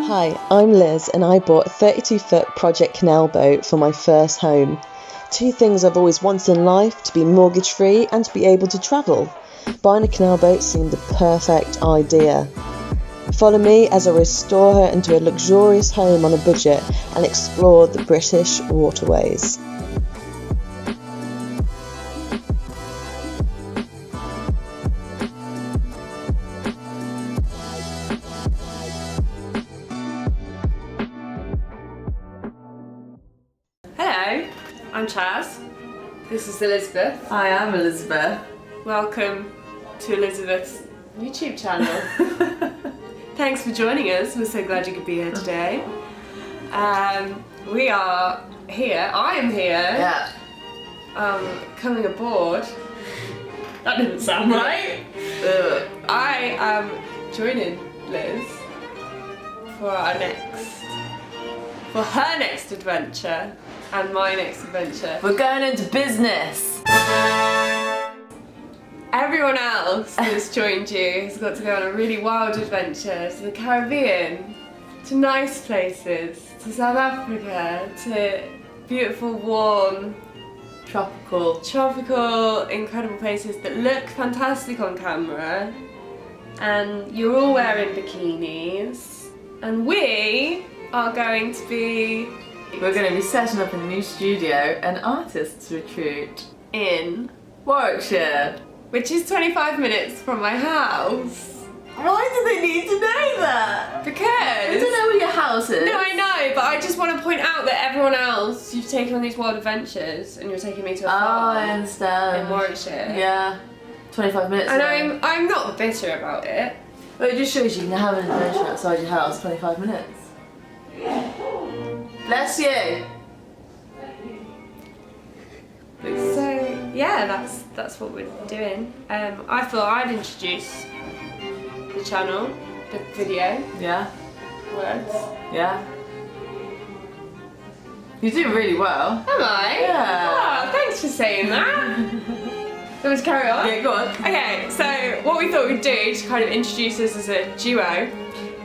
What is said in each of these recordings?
Hi, I'm Liz and I bought a 32-foot Project Canal boat for my first home. Two things I've always wanted in life, to be mortgage free and to be able to travel. Buying a canal boat seemed the perfect idea. Follow me as I restore her into a luxurious home on a budget and explore the British waterways. Hello, I'm Chaz. This is Elizabeth. Hi, I'm Elizabeth. Welcome to Elizabeth's YouTube channel. Thanks for joining us. We're so glad you could be here today. We are here. I am here. Yeah. Coming aboard. That didn't sound right. I am joining Liz for her next adventure and my next adventure. We're going into business. Everyone else that's joined you has got to go on a really wild adventure to the Caribbean, to nice places, to South Africa, to beautiful, warm, tropical, incredible places that look fantastic on camera. And you're all wearing bikinis. And we are going to be... We're going to be setting up a new studio, an artist's retreat in Warwickshire. which is 25 minutes from my house. Why do they need to know that? Because... I don't know where your house is. No, I know, but I just want to point out that everyone else, you've taken on these wild adventures and you're taking me to a farm I understand. in Warwickshire. Yeah. 25 minutes And away. I'm not bitter about it. Well, it just shows you can have an adventure outside your house 25 minutes. Bless you. So yeah, that's what we're doing. I thought I'd introduce the channel, the video, Yeah. words. Yeah. You do really well. Am I? Yeah. Oh, thanks for saying that. So let's carry on. Yeah, go on. Okay, so what we thought we'd do to kind of introduce us as a duo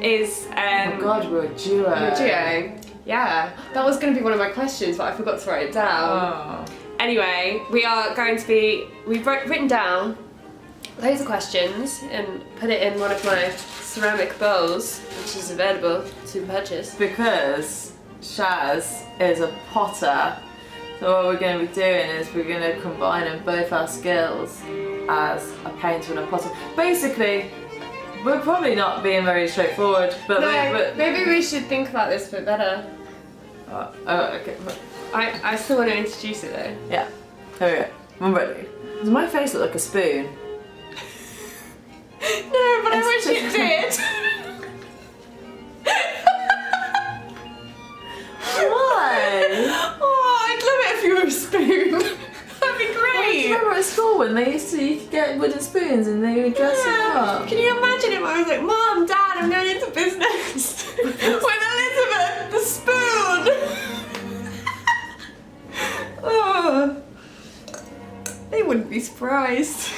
is Oh my god, we're a duo. we're a duo. Yeah, that was going to be one of my questions, but I forgot to write it down. Oh. Anyway, we are going to be, we've written down loads of questions and put it in one of my ceramic bowls, which is available to purchase. Because Shaz is a potter, so what we're going to be doing is we're going to combine both our skills as a painter and a potter. Basically, we're probably not being very straightforward, but Maybe we should think about this a bit better. okay. I still want to introduce it though. Yeah, here we go. I'm ready. Does my face look like a spoon? No, but I wish it did. Why? Oh, I'd love it if you were a spoon. That'd be Do great. you remember at school when they used to, you could get wooden spoons and they would dress you up? Can you imagine if I was like, Mom, Dad, I'm going into business with Elizabeth the spoon? Oh, they wouldn't be surprised.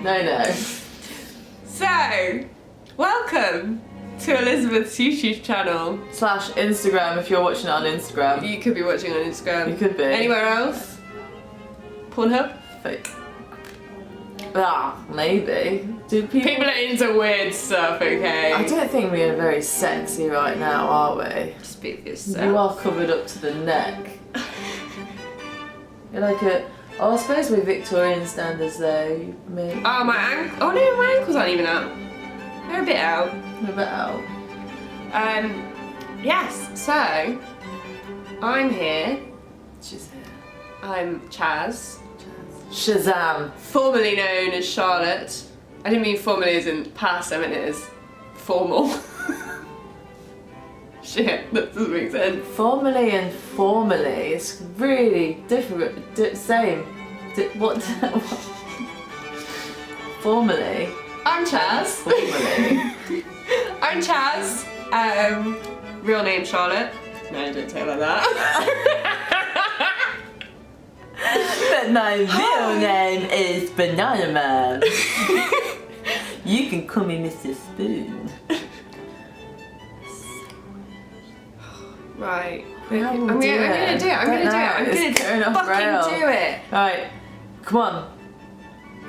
No. So, welcome to Elizabeth's YouTube channel. / Instagram if you're watching it on Instagram. You could be watching on Instagram. You could be. Anywhere else? Pornhub? Fake. Maybe. Do People are into weird stuff, okay? I don't think we are very sexy right now, are we? Just be yourself. You are covered up to the neck. You're like a... Oh, I suppose we're Victorian standards though. Maybe. Oh, my ankle. Oh no, my ankles aren't even out. They're a bit out. We're a bit out. Yes, so I'm here. She's here. I'm Chaz, Shazam. formerly known as Charlotte. I didn't mean formally as in past, I meant it as formal. Shit, that doesn't make sense. Formally and formally, it's really different. Same. What? Formally. I'm Chaz. Formally. I'm Chaz. Real name Charlotte. No, don't say it like that. But my real name is Banana Man. You can call me Mr. Spoon. Right. I'm I'm gonna do it. I'm gonna fucking do it. Right. Come on.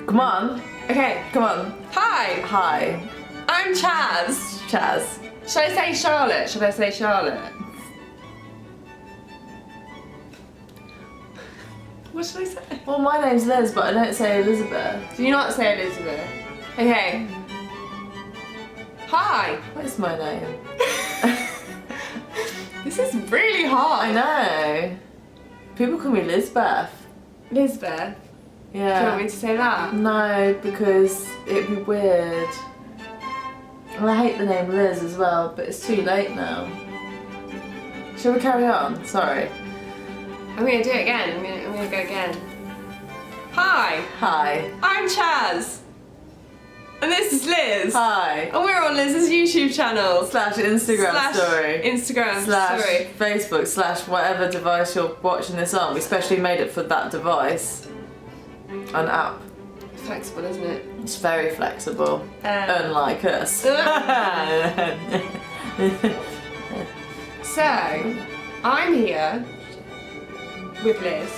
Come on. Okay. Come on. Hi. Hi. I'm Chaz. Chaz. Should I say Charlotte? Should I say Charlotte? What should I say? Well, my name's Liz, but I don't say Elizabeth. Do you not say Elizabeth? Okay. Hi. What is my name? This is really hard. I know. People call me Lizbeth. Lisbeth. Do you Yeah. want me to say that? No, because it'd be weird. And I hate the name Liz as well, but it's too late now. Shall we carry on? Sorry. I'm gonna do it again. I'm gonna go again. Hi. Hi. I'm Chaz. And this is Liz. Hi. And we're on Liz's YouTube channel. Slash Instagram story. Instagram Slash story. Facebook. Slash whatever device you're watching this on. We specially made it for that device. An app. Flexible, isn't it? It's very flexible. Unlike us. So, I'm here with Liz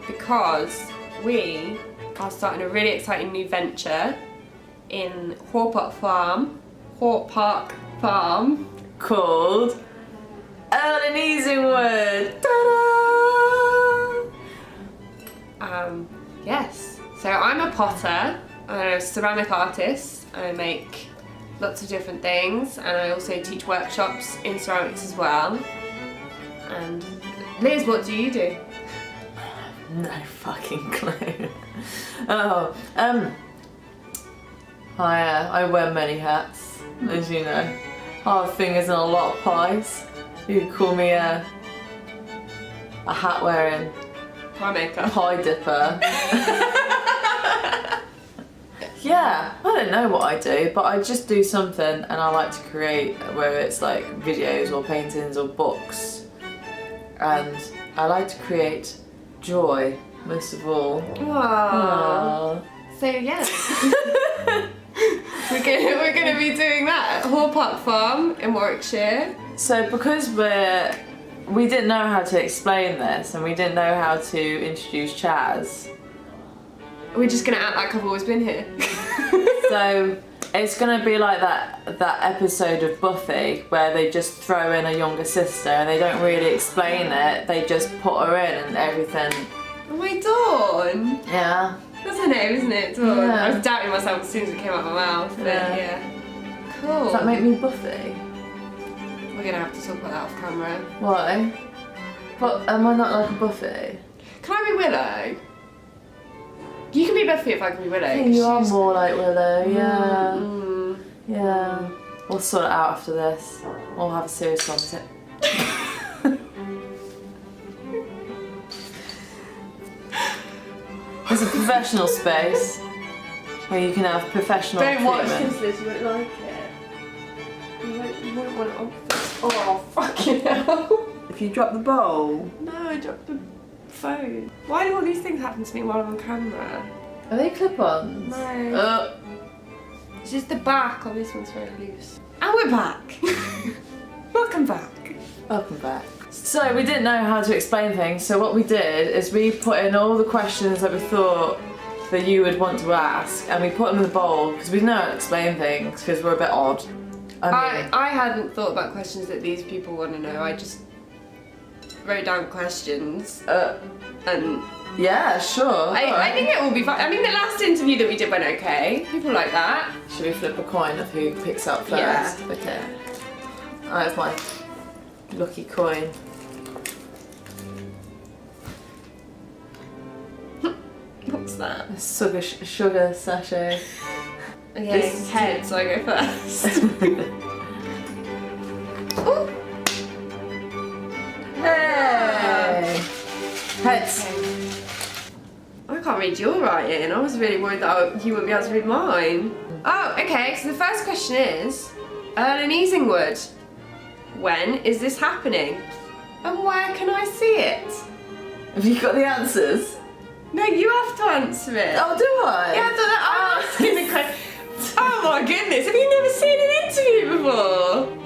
because we are starting a really exciting new venture in Hort Park Farm. Called Charlotte Easingwood. Ta-da! Yes. So I'm a potter, I'm a ceramic artist, and I make lots of different things, and I also teach workshops in ceramics as well. And Liz, what do you do? No fucking clue. I wear many hats, as you know. Hard fingers and a lot of pies. You could call me a hat wearing Pie maker. pie dipper. Yeah, I don't know what I do, but I just do something, and I like to create, whether it's like videos or paintings or books. And I like to create joy, most of all. Aww. So yeah, we're gonna be doing that at Hort Park Farm in Warwickshire. So because we didn't know how to explain this, and we didn't know how to introduce Chaz, We're just gonna act like I've always been here. so it's gonna be like that episode of Buffy where they just throw in a younger sister and they don't really explain it. They just put her in and everything. Oh my Dawn. Yeah. That's her name, isn't it? Dawn. Yeah. I was doubting myself as soon as it came out of my mouth. But yeah. Cool. Does that make me Buffy? We're gonna have to talk about that off camera. Why? But am I not like a Buffy? Can I be Willow? You can be Buffy if I can be Willow. I think you are she's- more like Willow, yeah. Mm. Yeah. We'll sort it out after this. We'll have a serious conversation. There's a professional space where you can have professional Don't watch treatment. this, Liz. You won't like it. You won't want it on. Oh, fucking hell. If you drop the bowl. No, I dropped the phone. Why do all these things happen to me while I'm on camera? Are they clip-ons? No. It's just the back on this one's very loose. And we're back. Welcome back. Welcome back. So we didn't know how to explain things, so what we did is we put in all the questions that we thought that you would want to ask, and we put them in the bowl because we know how to explain things because we're a bit odd. I hadn't thought about questions that these people want to know. I just wrote down questions and yeah, sure. I think it will be fine. I mean, the last interview that we did went okay. People like that. Should we flip a coin of who picks up first? Yeah. Okay. That's my lucky coin. What's that? A sugar sachet. Okay, This- head, so I go first. Ooh. Hey! Heads. I can't read your writing. I was really worried that you wouldn't be able to read mine. Oh, okay, so the first question is, Earle Easingwood, when is this happening? And where can I see it? Have you got the answers? No, you have to answer it. Oh, do I? Yeah, I thought that I'm asking the question. this? Have you never seen an interview before?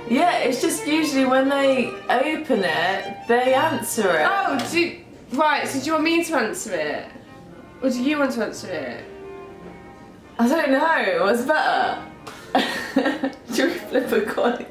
Yeah, it's just usually when they open it, they answer it. Oh, right, so do you want me to answer it? Or do you want to answer it? I don't know, what's better? Should we flip a coin?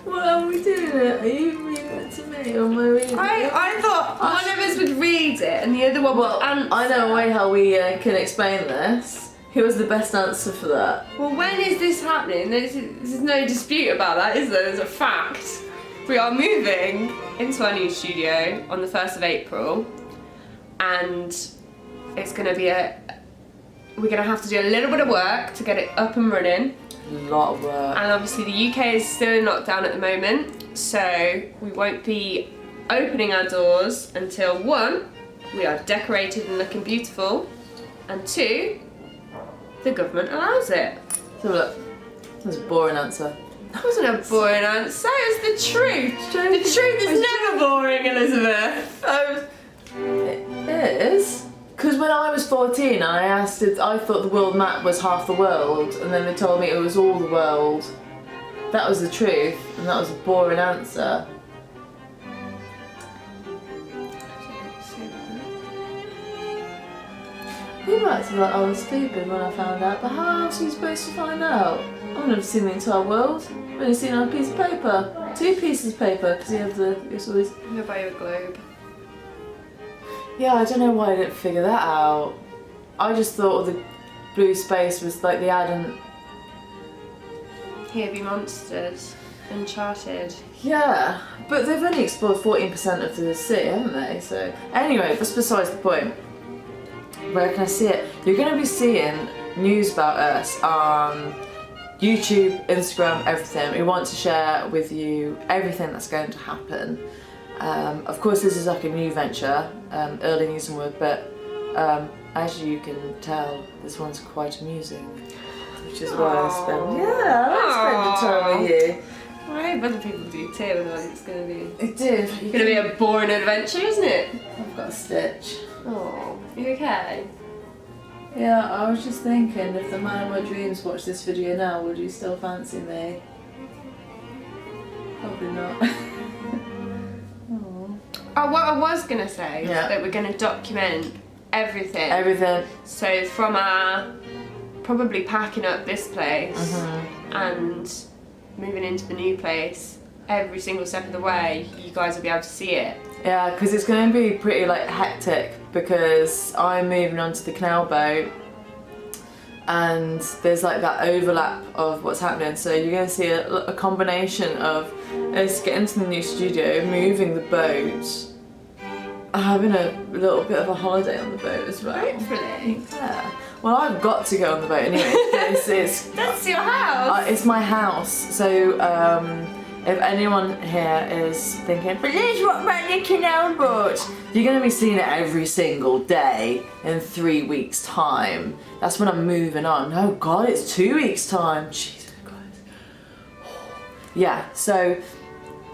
What are we doing it? Are you reading it to me or am I reading it? I thought one of us would read it and the other one would answer. I know a way how we can explain this. Who was the best answer for that? Well, when is this happening? There's no dispute about that, is there? There's a fact. We are moving into our new studio on the 1st of April, and it's going to be we're going to have to do a little bit of work to get it up and running. A lot of work. And obviously the UK is still in lockdown at the moment, so we won't be opening our doors until 1, we are decorated and looking beautiful, and 2, the government allows it. So look, that was a boring answer. That wasn't a boring answer, it was the truth. The truth is never boring, Elizabeth. It is. Because when I was 14, I thought the world map was half the world, and then they told me it was all the world. That was the truth, and that was a boring answer. You might have thought I was stupid when I found out, but how else are you supposed to find out? I've never seen the entire world. I've only seen it on a piece of paper. 2 pieces of paper, because you have it's always... I'm gonna buy you a globe. Yeah, I don't know why I didn't figure that out. I just thought the blue space was like the add-on. Here be monsters. Uncharted. Yeah, but they've only explored 14% of the sea, haven't they? So anyway, that's besides the point. Where can I see it? You're going to be seeing news about us on YouTube, Instagram, everything. We want to share with you everything that's going to happen. Of course, this is like a new venture, Earle Easingwood, but as you can tell, this one's quite amusing, which is why I spend time with you. Well, I hope other people do too, otherwise it's going to be... It did. It's going to be a boring adventure, isn't it? I've got a stitch. Oh, you okay? Yeah, I was just thinking, if the man of my dreams watched this video now, would you still fancy me? Probably not. Oh, what I was going to say is Yeah. that we're going to document everything. Everything. So from our probably packing up this place and moving into the new place, every single step of the way, you guys will be able to see it. Yeah, because it's going to be pretty like hectic because I'm moving onto the canal boat and there's like that overlap of what's happening. So you're going to see a combination of us getting to the new studio, moving the boat, having a little bit of a holiday on the boat as well. Hopefully. Yeah. Well, I've got to go on the boat anyway. That's your house. It's my house. So if anyone here is thinking, but Liz, what about the canal boat? You're going to be seeing it every single day in 3 weeks' time. That's when I'm moving on. Oh God, it's 2 weeks' time. Jesus Christ. Yeah, so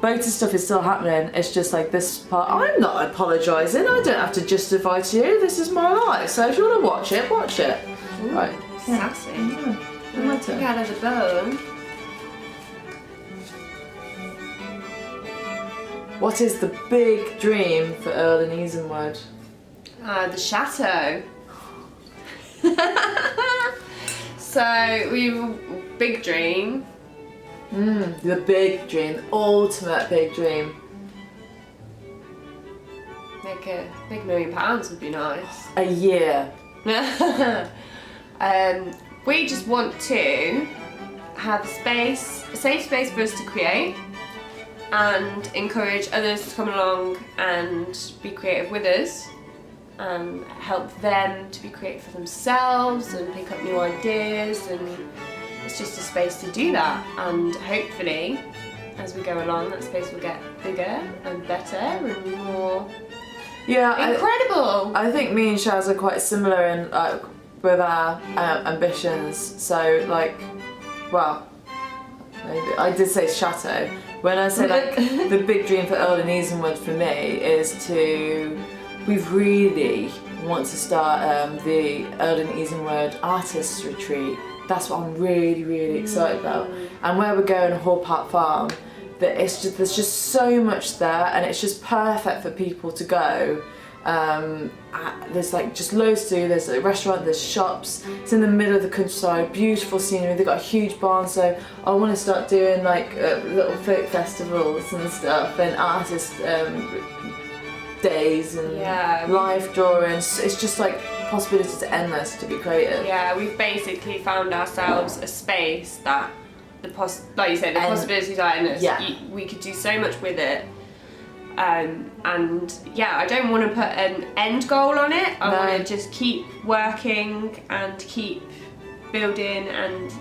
boating stuff is still happening. It's just like this part. I'm not apologising. I don't have to justify to you. This is my life. So if you want to watch it, watch it. Ooh, right. Sassy. Yeah. My turn. Look out of the bone. What is the big dream for Earle and Easingwood? The chateau. So big dream. The big dream, the ultimate big dream. Like a big £1 million would be nice. A year. We just want to have a safe space for us to create and encourage others to come along and be creative with us and help them to be creative for themselves and pick up new ideas, and it's just a space to do that, and hopefully as we go along that space will get bigger and better and more incredible. I think me and Shaz are quite similar in with our ambitions. So like, well, maybe I did say chateau. When I say like the big dream for Earle and Easingwood for me is to we really want to start the Charlotte Easingwood Artists Retreat. That's what I'm really, really excited about. And where we're going, Hall Park Farm, that there's just so much there, and it's just perfect for people to go. There's like just loads to do. There's a restaurant, there's shops. It's in the middle of the countryside, beautiful scenery. They've got a huge barn, so I want to start doing like little folk festivals and stuff, and artist days and live drawings. It's just like possibilities are endless to be creative. Yeah, we've basically found ourselves a space that like you said, the possibilities are endless. Yeah. We could do so much with it. And yeah, I don't want to put an end goal on it. I want to just keep working and keep building, and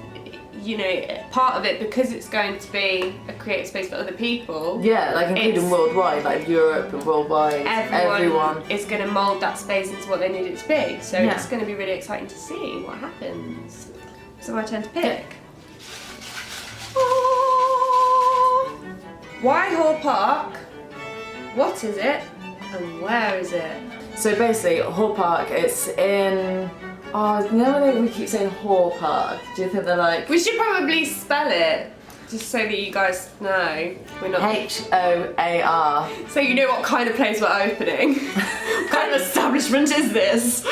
you know, part of it, because it's going to be a creative space for other people. Yeah, like including worldwide, like Europe and worldwide. Everyone is going to mould that space into what they need it to be. So it's going to be really exciting to see what happens. So my turn to pick. Why Hall Park? What is it? And where is it? So basically, Hall Park, it's in... Oh, you know when we keep saying Hall Park? Do you think they're like... We should probably spell it, just so that you guys know. We're not... H-O-A-R. So you know what kind of place we're opening. What kind of establishment is this?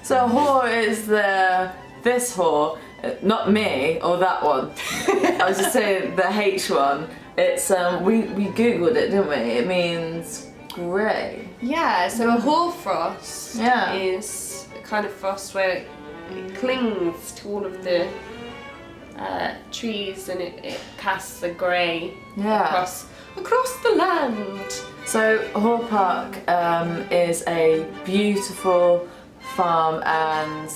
So Hall is this Hall, not me, or that one. I was just saying the H one. It's, we googled it, didn't we? It means grey. Yeah, so a hoarfrost is a kind of frost where it clings to all of the trees, and it casts a grey across the land. So Hall Park is a beautiful farm and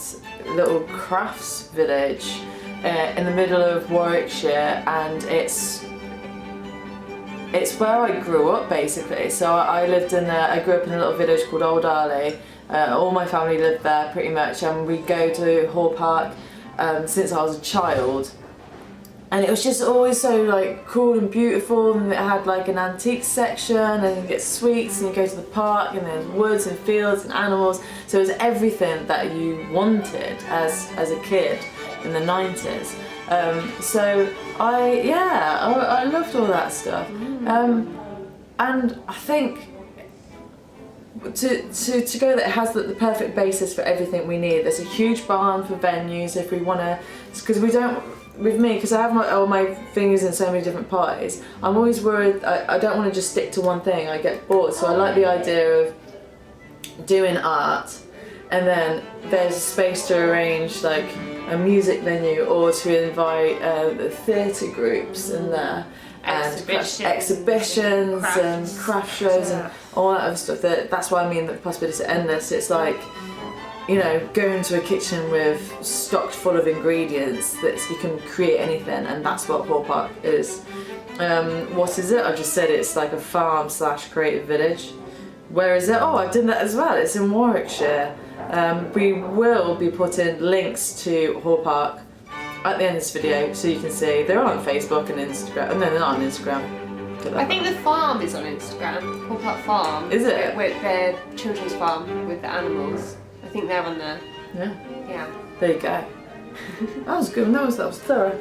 little crafts village in the middle of Warwickshire, and it's where I grew up basically. So I grew up in a little village called Old Earle. All my family lived there pretty much, and we go to Hall Park since I was a child. And it was just always so like cool and beautiful, and it had like an antique section, and you get sweets, and you go to the park, and there's woods and fields and animals. So it was everything that you wanted as a kid in the 90s. So I loved all that stuff. And I think to go that it has the perfect basis for everything we need. There's a huge barn for venues if we want to, because we don't, with me, because I have all my fingers in so many different pies, I'm always worried, I don't want to just stick to one thing, I get bored. So I like the idea of doing art, and then there's a space to arrange like a music venue, or to invite the theatre groups in there, and exhibitions and craft shows and all that other stuff. That's why I mean the possibilities are endless. It's like, you know, go into a kitchen with stocked full of ingredients that you can create anything, and that's what Hall Park is. What is it? I just said it's like a farm / creative village. Where is it? Oh, I did that as well. It's in Warwickshire. We will be putting links to Hall Park at the end of this video, so you can see. They're on Facebook and Instagram. No, they're not on Instagram. I think the farm is on Instagram. Hall Park Farm. Is it? With their children's farm with the animals. I think they're on there. Yeah. Yeah. There you go. That was good. That was thorough.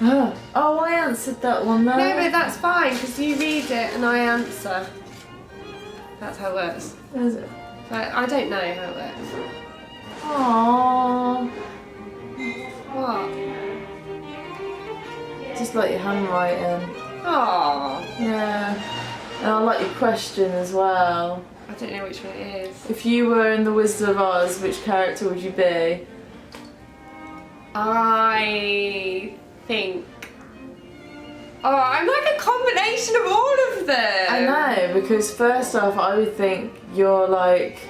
Oh, I answered that one though. No, but that's fine, because you read it and I answer. That's how it works. Is it? I don't know how it works. Aww. What? Just like your handwriting. Aww. Yeah. And I like your question as well. I don't know which one it is. If you were in The Wizard of Oz, which character would you be? I think... Oh, I'm like a combination of all of them. I know, because first off, I would think you're like...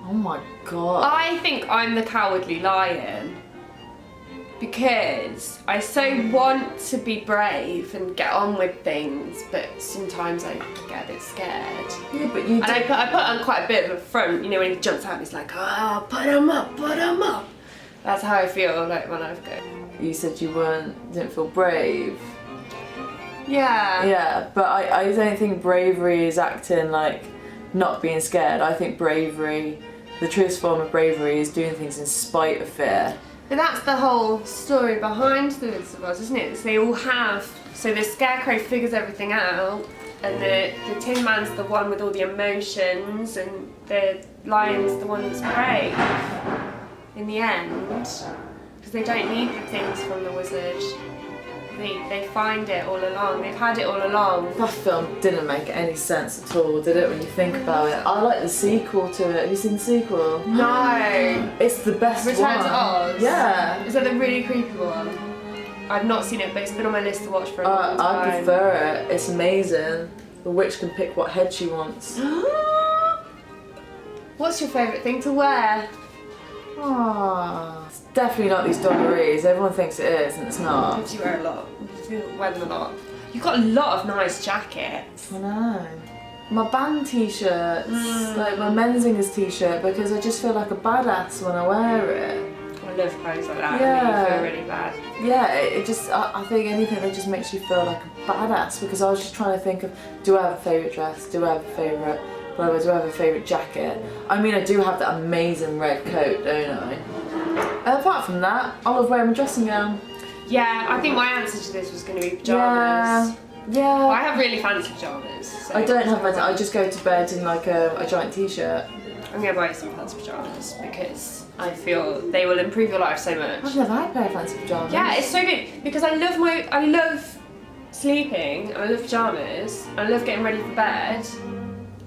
Oh my god. I think I'm the Cowardly Lion. Because I so want to be brave and get on with things, but sometimes I get a bit scared. Yeah, but you. And I put on quite a bit of a front. You know, when he jumps out, he's like, "Oh, put him up, put him up." That's how I feel like when I go. You said you didn't feel brave. Yeah. Yeah, but I don't think bravery is acting like not being scared. I think bravery, the truest form of bravery, is doing things in spite of fear. But that's the whole story behind the Wizard of Oz, isn't it? So they all have. So the Scarecrow figures everything out, and the Tin Man's the one with all the emotions, and the Lion's the one that's brave in the end, because they don't need the things from the wizard. They find it all along. They've had it all along. That film didn't make any sense at all, did it, when you think about it? I like the sequel to it. Have you seen the sequel? No. It's the best one. Return to Oz? Yeah. Is that the really creepy one? I've not seen it, but it's been on my list to watch for a long time. I prefer it. It's amazing. The witch can pick what head she wants. What's your favourite thing to wear? It's definitely not these dungarees. Everyone thinks it is, and it's not. Because you wear a lot. You wear them a lot. You've got a lot of nice jackets. I know. My band t-shirts, like my Menzingers t-shirt, because I just feel like a badass when I wear it. I love clothes like that. Yeah. You feel really bad. Yeah, it just, I think anything that just makes you feel like a badass, because I was just trying to think of, do I have a favourite dress? Do I have a favourite, whatever, do I have a favourite jacket? I mean, I do have that amazing red coat, don't I? And apart from that, I love wearing my dressing gown. Yeah, I think my answer to this was going to be pyjamas. Yeah. I have really fancy pyjamas. So I don't have I just go to bed in like a giant t-shirt. I'm going to buy some fancy pyjamas because I feel they will improve your life so much. I've never had a pair of fancy pyjamas. Yeah, it's so good because I love sleeping, and I love pyjamas, and I love getting ready for bed,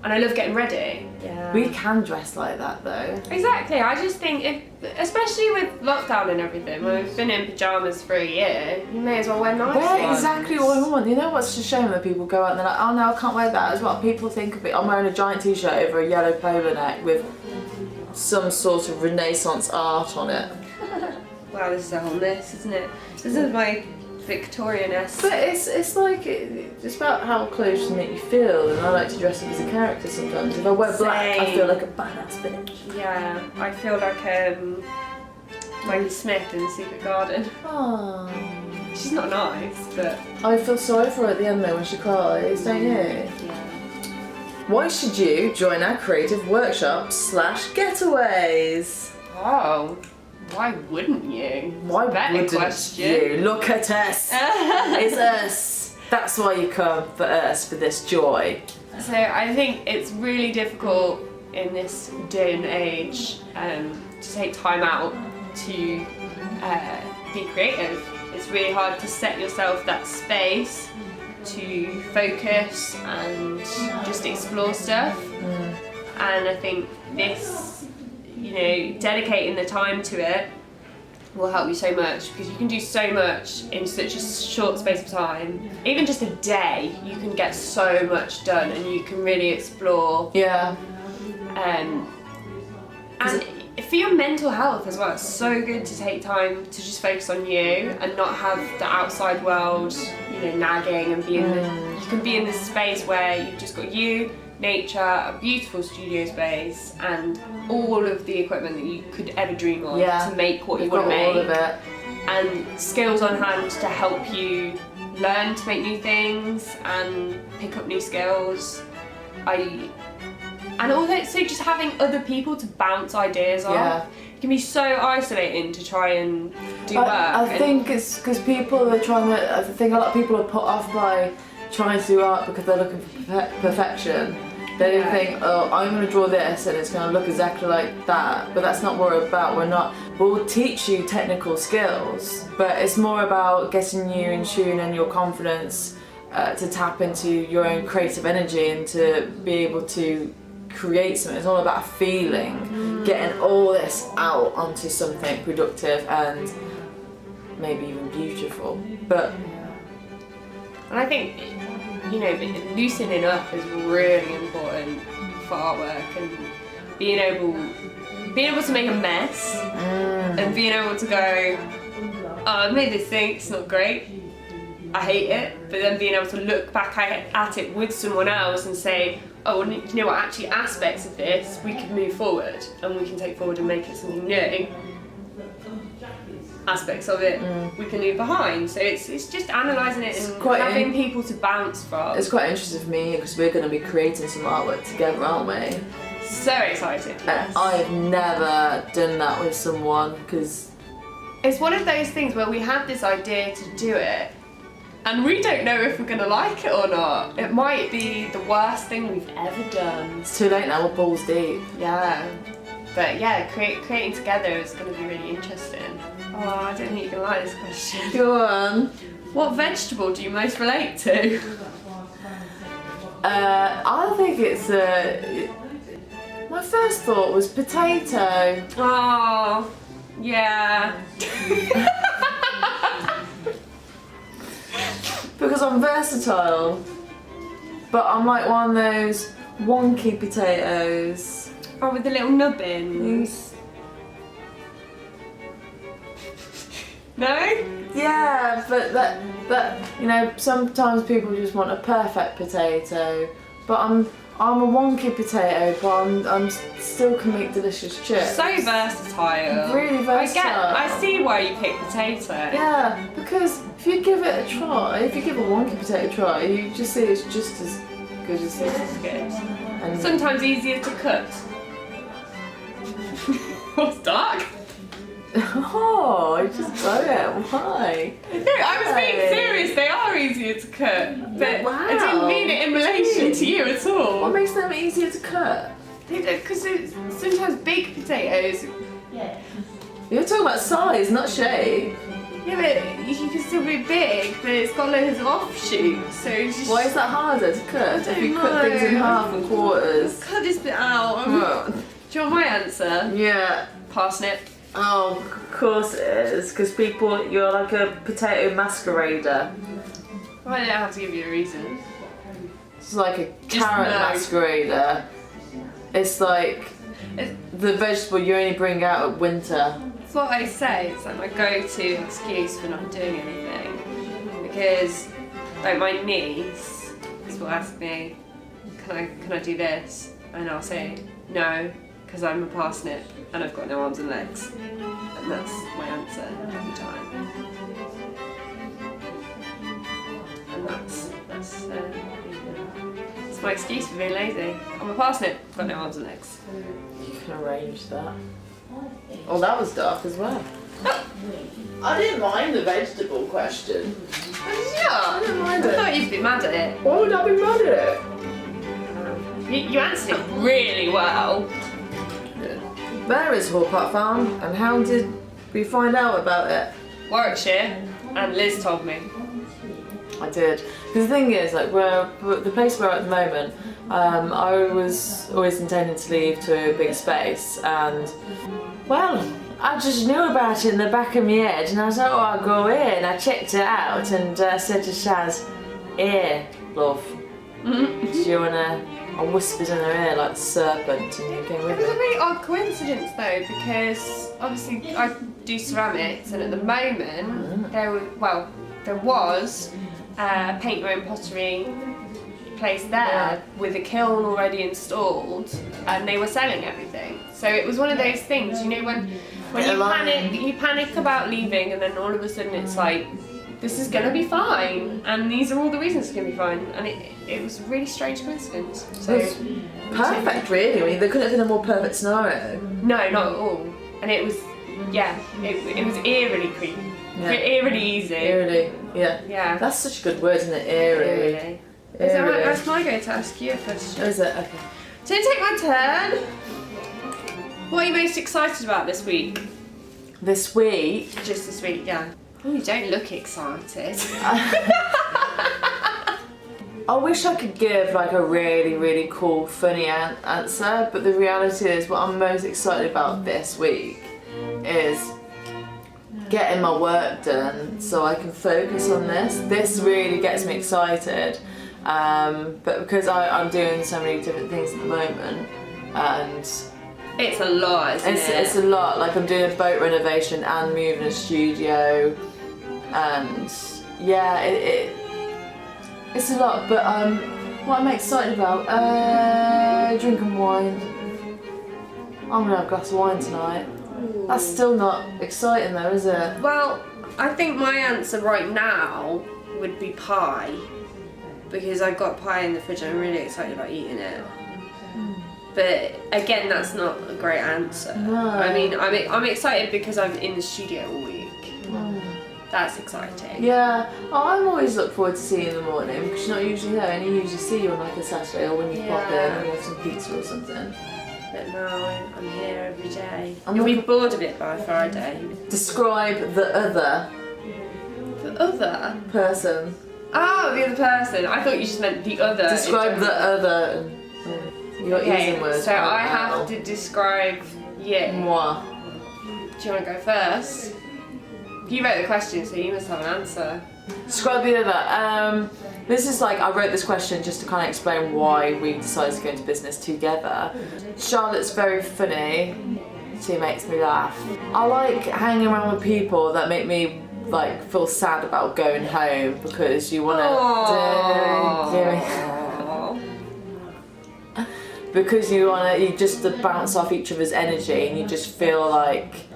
and I love getting ready. Yeah. We can dress like that though. Exactly. I just think, especially with lockdown and everything, when we've been in pyjamas for a year, you may as well wear nice Wear ones. exactly what I want. You know what's a shame when people go out and they're like, oh no, I can't wear that as well. People think of it. I'm wearing a giant t-shirt over a yellow polo neck with some sort of Renaissance art on it. Wow, this is a whole list, isn't it? This is my Victorian-esque. But it's like, it's about how clothes make you feel, and I like to dress up as a character sometimes. If I wear black, I feel like a badass bitch. Yeah, I feel like Maggie Smith in The Secret Garden. Aww. She's not nice, but... I feel sorry for her at the end though when she cries, don't you? Yeah. Why should you join our creative workshops / getaways? Oh, why wouldn't you? Why Better wouldn't question. you? Look at us. It's us. That's why you come for us, for this joy. So I think it's really difficult in this day and age to take time out to be creative. It's really hard to set yourself that space to focus and just explore stuff. And I think this, dedicating the time to it will help you so much, because you can do so much in such a short space of time. Even just a day, you can get so much done, and you can really explore. Yeah. And for your mental health as well, it's so good to take time to just focus on you and not have the outside world, nagging, and you can be in this space where you've just got you, nature, a beautiful studio space, and all of the equipment that you could ever dream of to make what you want to make. All of it. And skills on hand to help you learn to make new things and pick up new skills. And also just having other people to bounce ideas off. It can be so isolating to try and do work. I think it's because people are I think a lot of people are put off by trying to do art because they're looking for perfection. They think, oh, I'm going to draw this and it's going to look exactly like that. But that's not what we're about. We'll teach you technical skills, but it's more about getting you in tune and your confidence to tap into your own creative energy and to be able to create something. It's all about feeling, getting all this out onto something productive and maybe even beautiful. And I think, loosening up is really important for artwork, and being able to make a mess and being able to go, oh, I made this thing, it's not great, I hate it, but then being able to look back at it with someone else and say, oh, well, you know what, actually aspects of this we can move forward and we can take forward and make it something new. aspects of it we can leave behind. So it's just analysing it and quite having people to bounce from. It's quite interesting for me because we're going to be creating some artwork together, aren't we? So excited. Yes. I've never done that with someone because it's one of those things where we have this idea to do it and we don't know if we're going to like it or not. It might be the worst thing we've ever done. it's too late now, we're balls deep. Yeah. But yeah, creating together is going to be really interesting. Oh, I don't think you can like this question. Go on. What vegetable do you most relate to? I think it's my first thought was potato. Oh, yeah. Because I'm versatile, but I'm like one of those wonky potatoes. Oh, with the little nubbins. No? Yeah, but that sometimes people just want a perfect potato, but I'm a wonky potato, but I'm still can make delicious chips. So versatile. Really versatile. I see why you pick potato. Yeah, because if you give it a try, if you give a wonky potato a try, you just see it's just as good as This is good. And Sometimes easier to cook. What's dark? oh, I just got it. Why? No, I was being serious. They are easier to cook, but Wow. I didn't mean it in relation to you at all. What makes them easier to cook? Because sometimes big potatoes. You're talking about size, not shape. Yeah, but you can still be big, but it's got loads of offshoots. So it's just Why is that harder to cook? If you cut things in know. half and quarters. cut this bit out. Oh, Do you want my answer? yeah. Parsnip. Oh, of course it is. Because you're like a potato masquerader. I don't have to give you a reason. It's like a Just carrot no. masquerader. It's like the vegetable you only bring out at winter. It's what I say. It's like my go-to excuse for not doing anything. Because, like, my niece will ask me, "Can I do this?" And I'll say no, because I'm a parsnip and I've got no arms and legs. And that's my answer every time. And that's my excuse for being lazy. I'm a parsnip, got no arms and legs. You can arrange that. Oh, that was dark as well. I didn't mind the vegetable question. Yeah, I didn't mind I it. thought you'd be mad at it. Why would I be mad at it? You answered it really well. Where is Hallpark Farm and how did we find out about it? Warwickshire, and Liz told me. I did. Because the thing is, like, the place we're at the moment, I was always intending to leave to a big space, and well, I just knew about it in the back of my head, and I thought, oh, I'll go in. I checked it out and said to Shaz, "Here, love, do you wanna?" I whispered in her ear like a serpent, and you came It with was a me. really odd coincidence though, because obviously I do ceramics, and at the moment there was a paint your own pottery place there with a kiln already installed, and they were selling everything. So it was one of those things, you know, when you panic about leaving, and then all of a sudden it's like, this is gonna be fine, and these are all the reasons it's gonna be fine, and it was a really strange coincidence. So It was perfect, really. I mean, they couldn't have been a more perfect scenario. no, not at all, and it was it was eerily creepy, eerily easy. Eerily, yeah. Yeah. That's such a good word, isn't it? Eerily. Is that right? That's my go to ask you a question. Is it? Okay. So take my turn. What are you most excited about this week? This week, Just this week, yeah. Oh, you don't look excited. I wish I could give like a really, really cool, funny answer, but the reality is what I'm most excited about this week is getting my work done so I can focus on this. This really gets me excited, but because I'm doing so many different things at the moment, and It's a lot, isn't it? it's a lot. Like, I'm doing a boat renovation and moving a studio, and yeah, it's a lot. But what I'm excited about, drinking wine. I'm gonna have a glass of wine tonight. That's still not exciting though, is it? Well, I think my answer right now would be pie, because I've got pie in the fridge and I'm really excited about eating it. But again, that's not a great answer. No. I mean, I'm excited because I'm in the studio all week. That's exciting. Yeah, I'm always look forward to seeing you in the morning because you're not usually there, and you usually see you on like a Saturday or when you pop in and you have some pizza or something. But now I'm here every day. You'll be bored of it by Friday. Describe the other The other? person. Oh, the other person. I thought you just meant the other. Describe the other. You got Easingwood. So I have to describe you. Moi. Do you want to go first? You wrote the question, so you must have an answer. Describe the other. This is like, I wrote this question just to kind of explain why we decided to go into business together. Charlotte's very funny. She makes me laugh. I like hanging around with people that make me like feel sad about going home because you want to because you just bounce off each other's energy, and you just feel like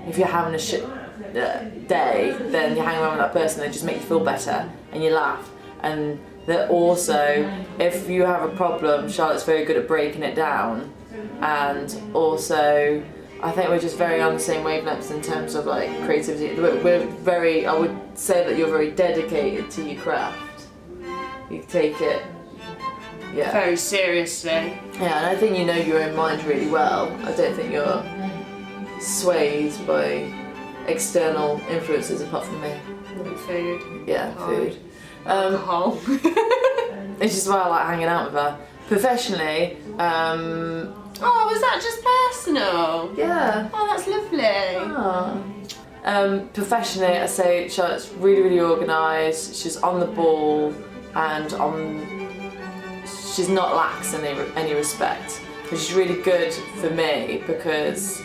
if you're having a shit day, then you hang around with that person, they just make you feel better and you laugh. And that also, if you have a problem, Charlotte's very good at breaking it down, and also I think we're just very on the same wavelengths in terms of like creativity. We're very, I would say that you're very dedicated to your craft. You take it very seriously. Yeah, and I think you know your own mind really well. I don't think you're swayed by external influences apart from me. Food. Yeah, food. Alcohol. It's just why I like hanging out with her. Professionally, Oh, was that just personal? yeah. Oh, that's lovely. Oh. Professionally, I say Charlotte's really, really organised. She's on the ball, and she's not lax in any respect. But she's really good for me because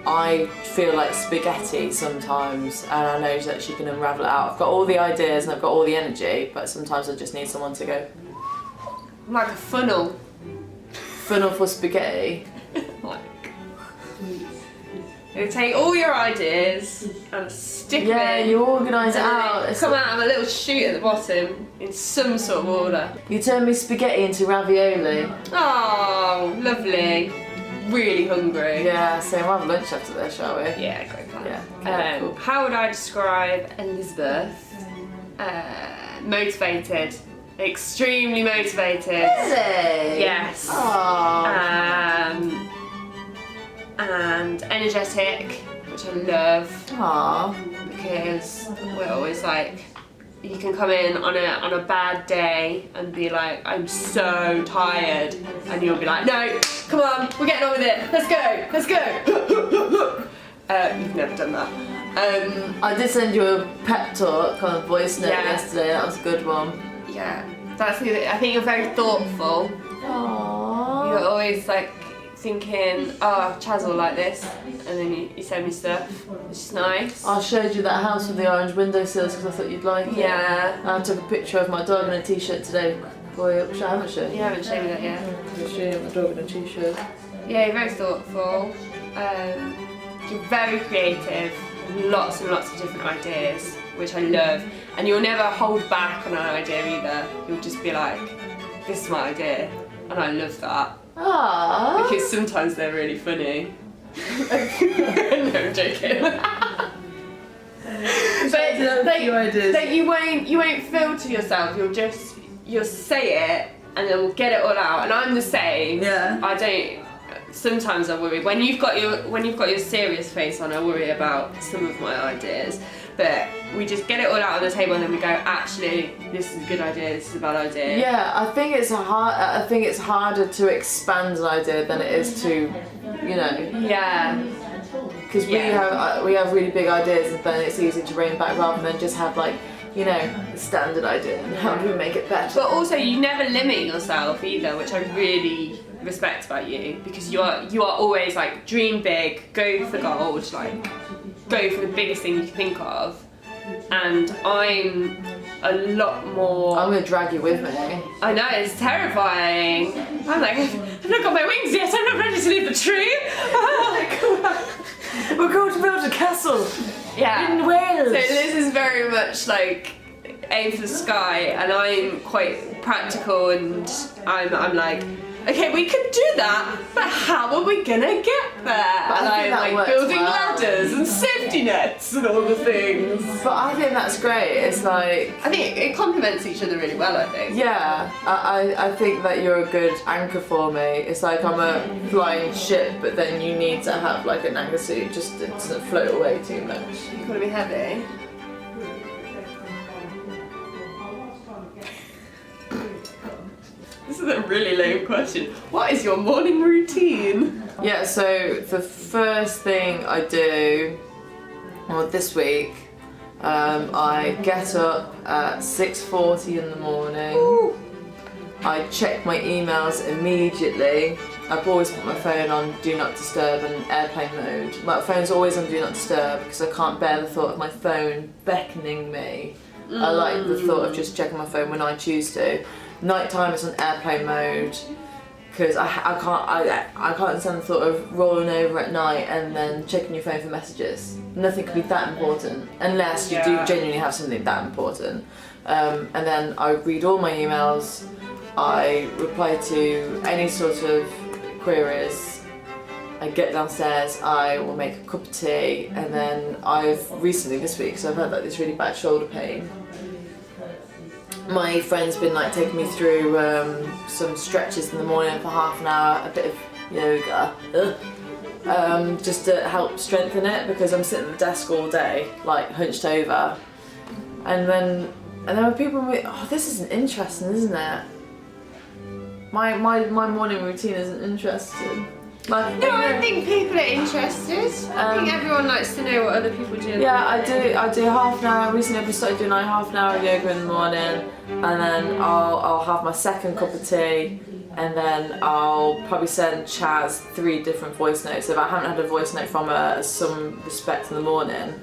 I feel like spaghetti sometimes, and I know that she can unravel it out. I've got all the ideas and I've got all the energy, but sometimes I just need someone to go. Like a funnel. Funnel for spaghetti. You take all your ideas and stick them in. You organise it and out. then come out of a little chute at the bottom in some sort of order. You turn me spaghetti into ravioli. Oh, lovely. Really hungry. Yeah, so we'll have lunch after this, shall we? Yeah, great plan. Yeah. Okay, cool. How would I describe Elizabeth? Motivated. Extremely motivated. Really? Yes. Aww. And energetic, which I love. Aww. Because we're always like, you can come in on a bad day and be like, I'm so tired, and you'll be like, no, come on, we're getting on with it, let's go. You've never done that. I did send you a pep talk on a voice note yesterday. That was a good one. Yeah, that's the other, I think you're very thoughtful. Aww. You're always like thinking, oh, Chaz will like this, and then you send me stuff, which is nice. I showed you that house with the orange windowsills because I thought you'd like it. Yeah. And I took a picture of my dog in a t-shirt today. Boy, which I haven't shown You haven't shown me that yet. I'll show you my dog in a t-shirt. Yeah, you're very thoughtful. You're very creative. Lots and lots of different ideas, which I love. And you'll never hold back on an idea either. You'll just be like, this is my idea. And I love that. Aww. Because sometimes they're really funny. No, I'm joking. But you won't filter yourself. You'll say it and then we'll get it all out. And I'm the same. Yeah. Sometimes I worry when you've got your serious face on. I worry about some of my ideas, but we just get it all out on the table and then we go, actually, this is a good idea. This is a bad idea. Yeah, I think it's harder to expand an idea than it is to, Yeah. Because we have really big ideas, and then it's easy to rein back rather than just have like, a standard idea and how do we make it better. But also, you never limit yourself either, which I really respect about you, because you are always like, dream big, go for gold, like go for the biggest thing you can think of. And I'm a lot more. I'm gonna drag you with me. I know, it's terrifying. I'm like, I've not got my wings yet, I'm not ready to leave the tree. We're going to build a castle in Wales. So this is very much like aim for the sky, and I'm quite practical, and I'm like, okay, we could do that, but how are we gonna get there? And I'm like building ladders and safety nets and all the things. But I think that's great. It's like, I think it complements each other really well, I think. yeah, I think that you're a good anchor for me. It's like I'm a flying ship, but then you need to have like an anchor so it just doesn't float away too much. You gotta be heavy. This is a really lame question. What is your morning routine? Yeah, so the first thing I do, well, this week, I get up at 6:40 in the morning. Ooh. I check my emails immediately. I've always put my phone on Do Not Disturb and airplane mode. My phone's always on Do Not Disturb because I can't bear the thought of my phone beckoning me. I like the thought of just checking my phone when I choose to. Nighttime is on airplane mode because I can't understand the thought of rolling over at night and then checking your phone for messages. Nothing could be that important unless you do genuinely have something that important. And then I read all my emails. I reply to any sort of queries. I get downstairs, I will make a cup of tea, and then I've recently this week, so I've had like this really bad shoulder pain. My friend's been like taking me through some stretches in the morning for half an hour, a bit of yoga, just to help strengthen it because I'm sitting at the desk all day, like hunched over. And then when people are like, oh, this isn't interesting, isn't it? My morning routine isn't interesting. Like, No, I think people are interested. I think everyone likes to know what other people do. Yeah, I do half an hour. Recently I've started doing like half an hour of yoga in the morning, and then I'll have my second cup of tea, and then I'll probably send Chaz 3 different voice notes. If I haven't had a voice note from her some respect in the morning,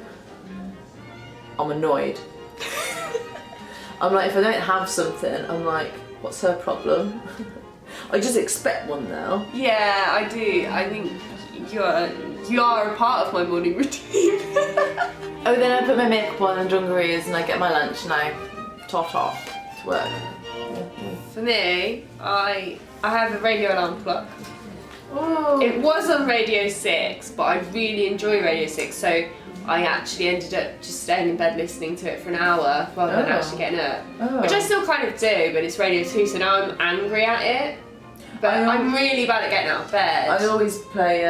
I'm annoyed. I'm like, if I don't have something, I'm like, what's her problem? I just expect one now. Yeah, I do. I think you are a part of my morning routine. Oh, then I put my makeup on and dungarees and I get my lunch and I tot off to work. For me, I have a radio alarm clock. Oh. It was on Radio 6, but I really enjoy Radio 6, so I actually ended up just staying in bed listening to it for an hour rather than actually getting up. Which I still kind of do, but it's Radio 2, so now I'm angry at it. But I'm really bad at getting out of bed. I always play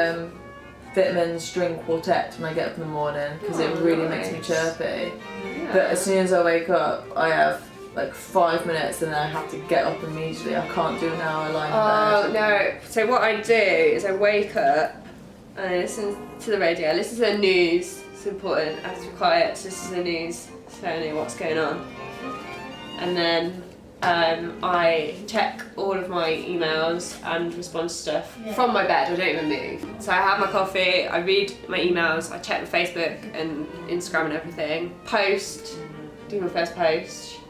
Vitamin's String Quartet when I get up in the morning because it really makes me chirpy. Yeah. But as soon as I wake up, I have like 5 minutes and then I have to get up immediately. I can't do an hour lying in bed. Oh no, so what I do is I wake up and I listen to the radio, I listen to the news. It's important, I have to be quiet to listen to the news so I know what's going on. And then I check all of my emails and respond to stuff from my bed. I don't even move. So I have my coffee, I read my emails, I check my Facebook and Instagram and everything, do my first post,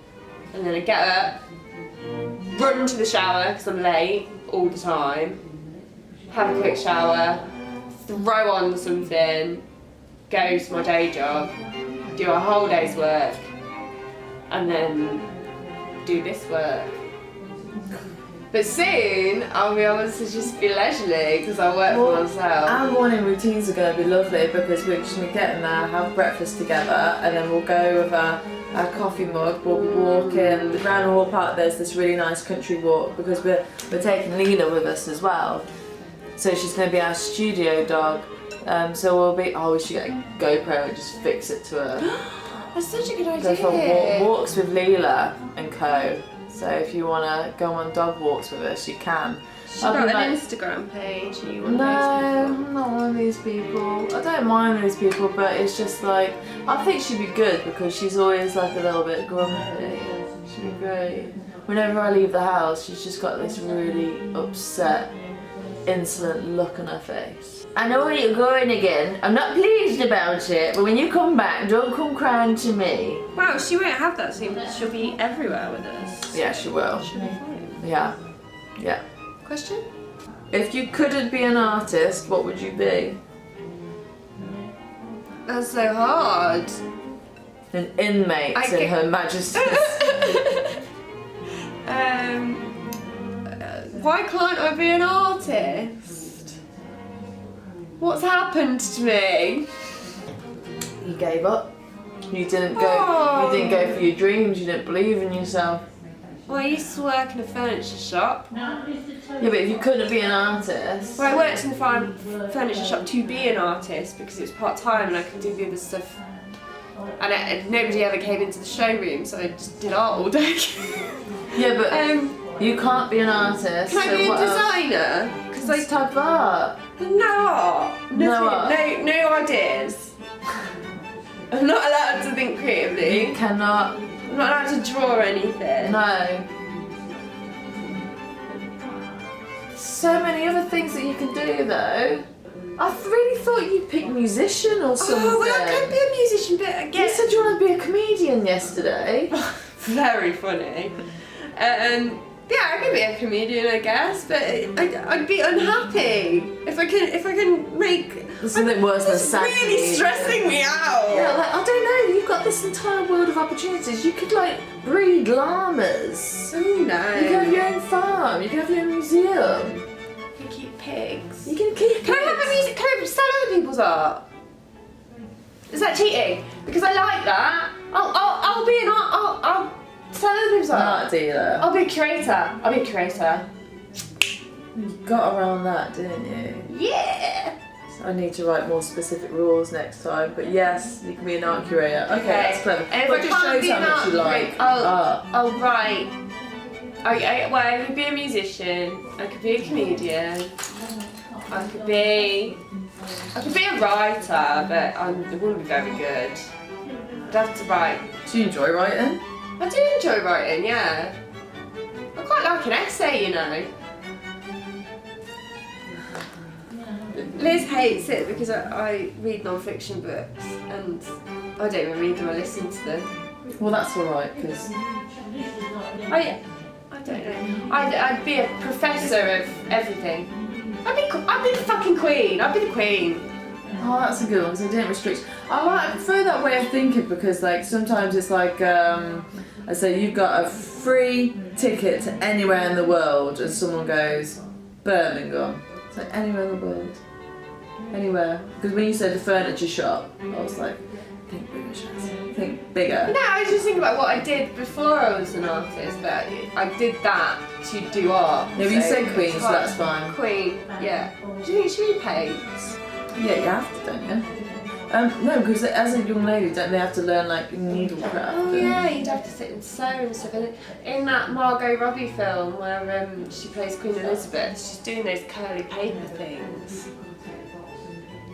and then I get up, run to the shower because I'm late all the time, have a quick shower, throw on something, go to my day job, do a whole day's work, and then do this work. But soon I'll be able to just be leisurely because I work for myself. Our morning routines are going to be lovely because we're just going to get in there, have breakfast together, and then we'll go with our coffee mug. We'll be walking around Hall Park. There's this really nice country walk because we're taking Lena with us as well. So she's going to be our studio dog. So we'll be. Oh, we should get a GoPro and just fix it to her. That's such a good idea. Go for walks with Leela and co. So if you want to go on dog walks with us, you can. She's got an Instagram page. And you want no, I'm not one of these people. I don't mind these people, but it's just like, I think she'd be good because she's always like a little bit grumpy. She'd be great. Whenever I leave the house, she's just got this really upset insolent look on her face. I know where you're going again. I'm not pleased about it, but when you come back, don't come crying to me. Wow, she won't have that soon, but she'll be everywhere with us. Yeah, she will. She'll be fine. Yeah. Yeah. Question? If you couldn't be an artist, what would you be? That's so hard. An inmate in Her Majesty's. Why can't I be an artist? What's happened to me? You gave up. You didn't go. Oh. You didn't go for your dreams. You didn't believe in yourself. Well, I used to work in a furniture shop. Yeah, but if you couldn't be an artist. Well, I worked in the furniture shop to be an artist because it was part-time and I could do the other stuff. And nobody ever came into the showroom, so I just did art all day. Yeah, but you can't be an artist. Can I be a designer? Because This type of art. no art. No art. No ideas. I'm not allowed to think creatively. You cannot. I'm not allowed to draw anything. No. So many other things that you can do though. I really thought you'd pick musician or something. Oh, well, I could be a musician, but again. You said you wanted to be a comedian yesterday. Very funny. Yeah, I could be a comedian, I guess, but I'd be unhappy if I can make. There's something worse than sad. It's really stressing me out. Yeah, like I don't know. You've got this entire world of opportunities. You could like breed llamas. Oh no. You can have your own farm. You can have your own museum. I can keep pigs. You can keep. Can I have a music? Can I sell other people's art? Is that cheating? Because I like that. I'll be an art. I'll sell other people's art. Art dealer. I'll be a curator. I'll be a curator. You got around that, didn't you? Yeah. So I need to write more specific rules next time. But yes, you can be an art curator. Okay, that's clever. And if But I just can't shows be how an much art you like curator, art. I'll write. Well, I could be a musician. I could be a comedian. I could be a writer, but I wouldn't be very good. I'd have to write. Do you enjoy writing? I do enjoy writing, yeah. I quite like an essay, you know. Liz hates it because I read non-fiction books and I don't even read them, I listen to them. Well, that's alright, because. I don't know. I'd be a professor of everything. I'd be the fucking queen. I'd be the queen. Oh, that's a good one, so it didn't restrict. I prefer that way of thinking because, like, sometimes it's like, I say you've got a free ticket to anywhere in the world, and someone goes, Birmingham. It's like, anywhere in the world. Anywhere. Because when you said the furniture shop, I was like, think bigger, Shaz. Think bigger. No, I was just thinking about what I did before I was an artist, but I did that to do art. No, but you said queen, so that's fine. Queen, yeah. Do you think she be paid? Yeah, you have to, don't you? No, because as a young lady, don't they have to learn like needlecraft? Oh yeah, you'd have to sit and sew and stuff. And in that Margot Robbie film where she plays Queen Elizabeth, she's doing those curly paper things.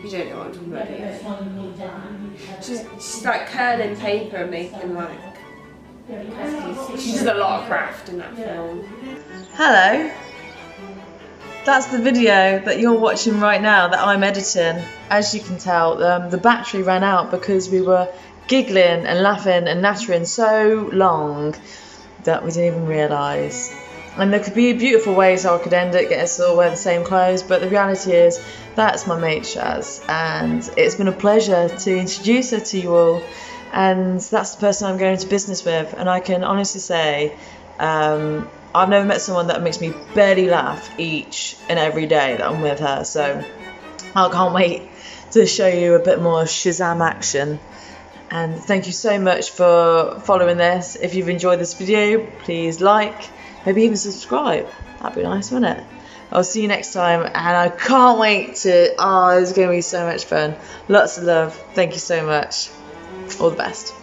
You don't know what I'm talking about, do you? She's like curling paper and making like. She does a lot of craft in that film. Hello. That's the video that you're watching right now that I'm editing. As you can tell, the battery ran out because we were giggling and laughing and nattering so long that we didn't even realise. And there could be beautiful ways how I could end it, get us all wear the same clothes, but the reality is that's my mate Shaz, and it's been a pleasure to introduce her to you all, and that's the person I'm going into business with. And I can honestly say I've never met someone that makes me barely laugh each and every day that I'm with her, so I can't wait to show you a bit more Shazam action. And thank you so much for following this. If you've enjoyed this video, please like, maybe even subscribe. That'd be nice, wouldn't it? I'll see you next time, and I can't wait to, it's going to be so much fun. Lots of love. Thank you so much. All the best.